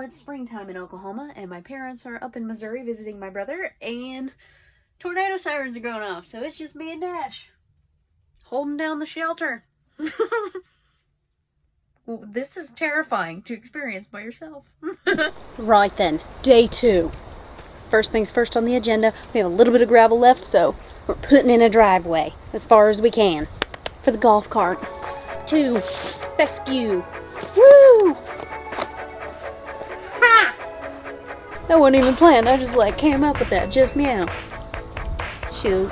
it's springtime in Oklahoma, and my parents are up in Missouri visiting my brother, and tornado sirens are going off, so it's just me and Dash holding down the shelter. Well, this is terrifying to experience by yourself. Right then, day 2. First things first on the agenda, we have a little bit of gravel left, so we're putting in a driveway as far as we can for the golf cart. 2, fescue. Woo! Ha! That wasn't even planned, I just came up with that, just meow. Shoot.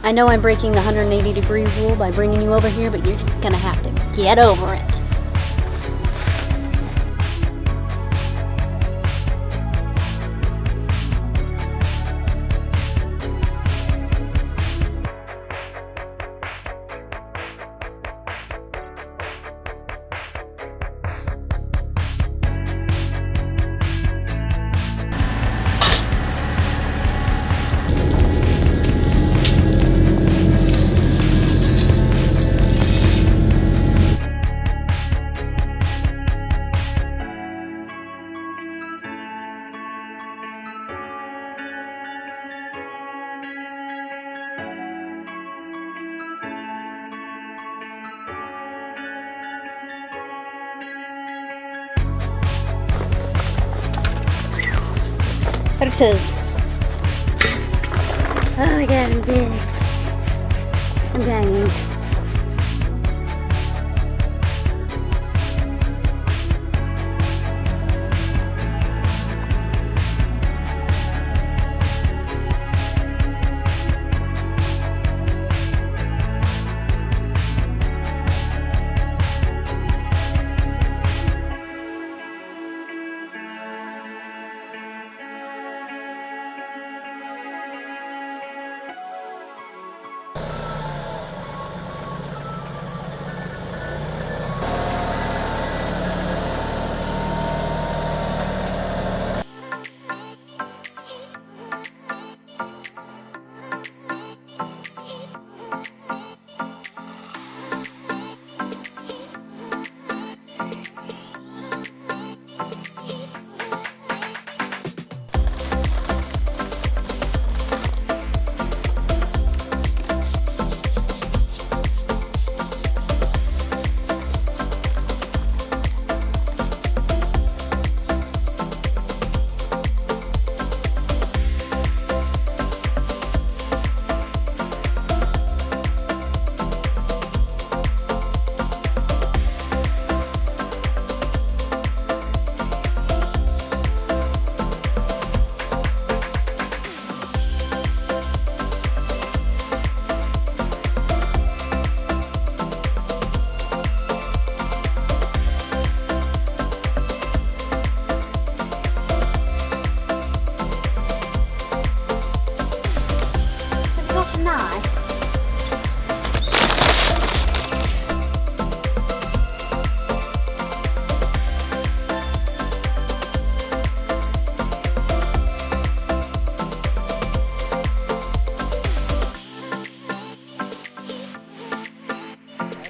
I know I'm breaking the 180-degree rule by bringing you over here, but you're just gonna have to get over it. But it says, oh my god, I'm dead. I'm dying.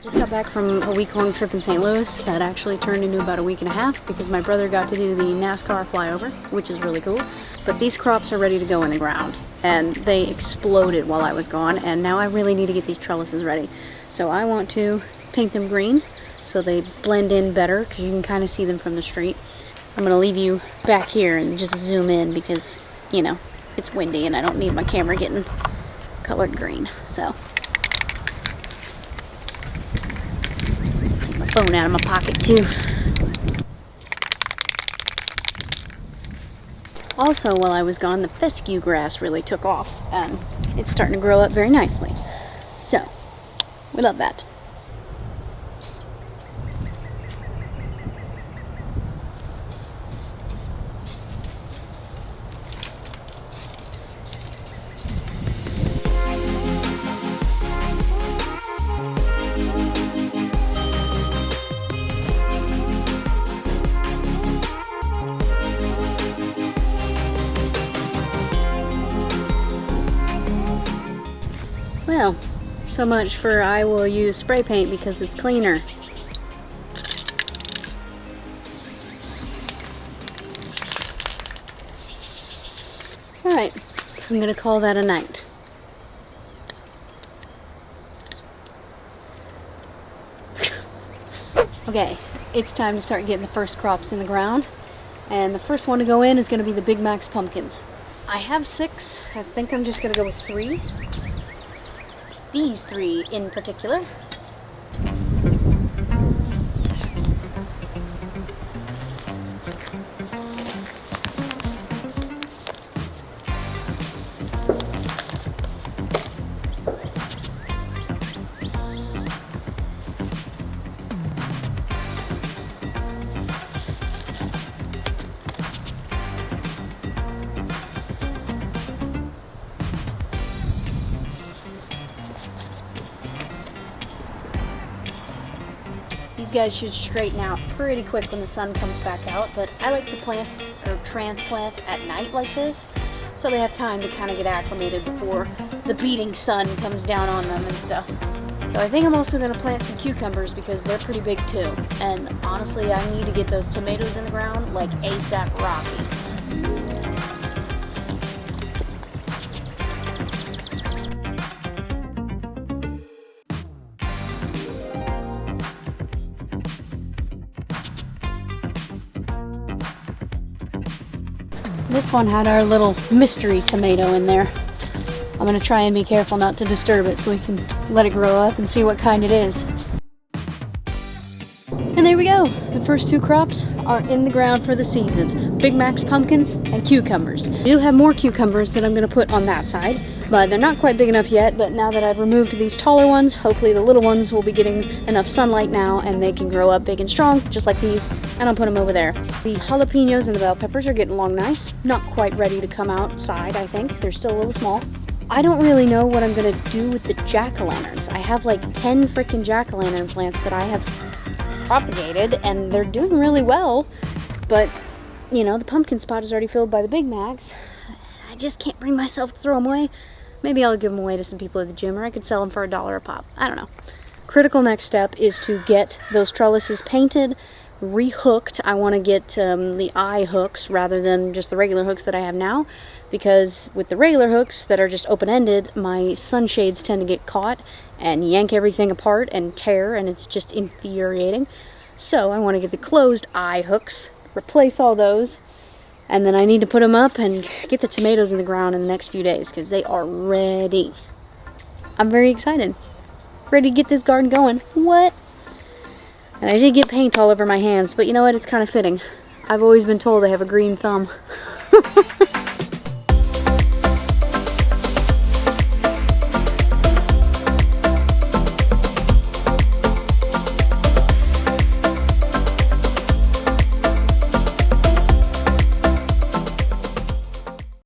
Just got back from a week-long trip in St. Louis that actually turned into about a week and a half because my brother got to do the NASCAR flyover, which is really cool. But these crops are ready to go in the ground, and they exploded while I was gone, and now I really need to get these trellises ready. So I want to paint them green so they blend in better because you can kind of see them from the street. I'm going to leave you back here and just zoom in because, you know, it's windy and I don't need my camera getting colored green. So take my phone out of my pocket too. Also, while I was gone, the fescue grass really took off. it's starting to grow up very nicely. So, we love that. Well, so much for I will use spray paint because it's cleaner. Alright, I'm gonna call that a night. Okay, it's time to start getting the first crops in the ground. And the first one to go in is gonna be the Big Macs pumpkins. I have 6. I think I'm just gonna go with 3. These 3 in particular. These guys should straighten out pretty quick when the sun comes back out, but I like to plant or transplant at night like this, so they have time to kind of get acclimated before the beating sun comes down on them and stuff. So I think I'm also going to plant some cucumbers because they're pretty big too, and honestly I need to get those tomatoes in the ground like ASAP Rocky. This one had our little mystery tomato in there. I'm going to try and be careful not to disturb it so we can let it grow up and see what kind it is. And there we go. The first 2 crops are in the ground for the season. Big Mac's pumpkins and cucumbers. I do have more cucumbers that I'm going to put on that side, but they're not quite big enough yet. But now that I've removed these taller ones, hopefully the little ones will be getting enough sunlight now and they can grow up big and strong, just like these, and I'll put them over there. The jalapenos and the bell peppers are getting along nice. Not quite ready to come outside, I think. They're still a little small. I don't really know what I'm going to do with the jack-o'-lanterns. I have like 10 freaking jack-o'-lantern plants that I have propagated, and they're doing really well, but you know, the pumpkin spot is already filled by the Big Macs. I just can't bring myself to throw them away. Maybe I'll give them away to some people at the gym, or I could sell them for $1 a pop. I don't know. Critical next step is to get those trellises painted, rehooked. I want to get the eye hooks rather than just the regular hooks that I have now, because with the regular hooks that are just open-ended, my sunshades tend to get caught and yank everything apart and tear, and it's just infuriating. So I want to get the closed eye hooks, replace all those, and then I need to put them up and get the tomatoes in the ground in the next few days because they are ready. I'm very excited. Ready to get this garden going. What? And I did get paint all over my hands, but you know what? It's kind of fitting. I've always been told I have a green thumb.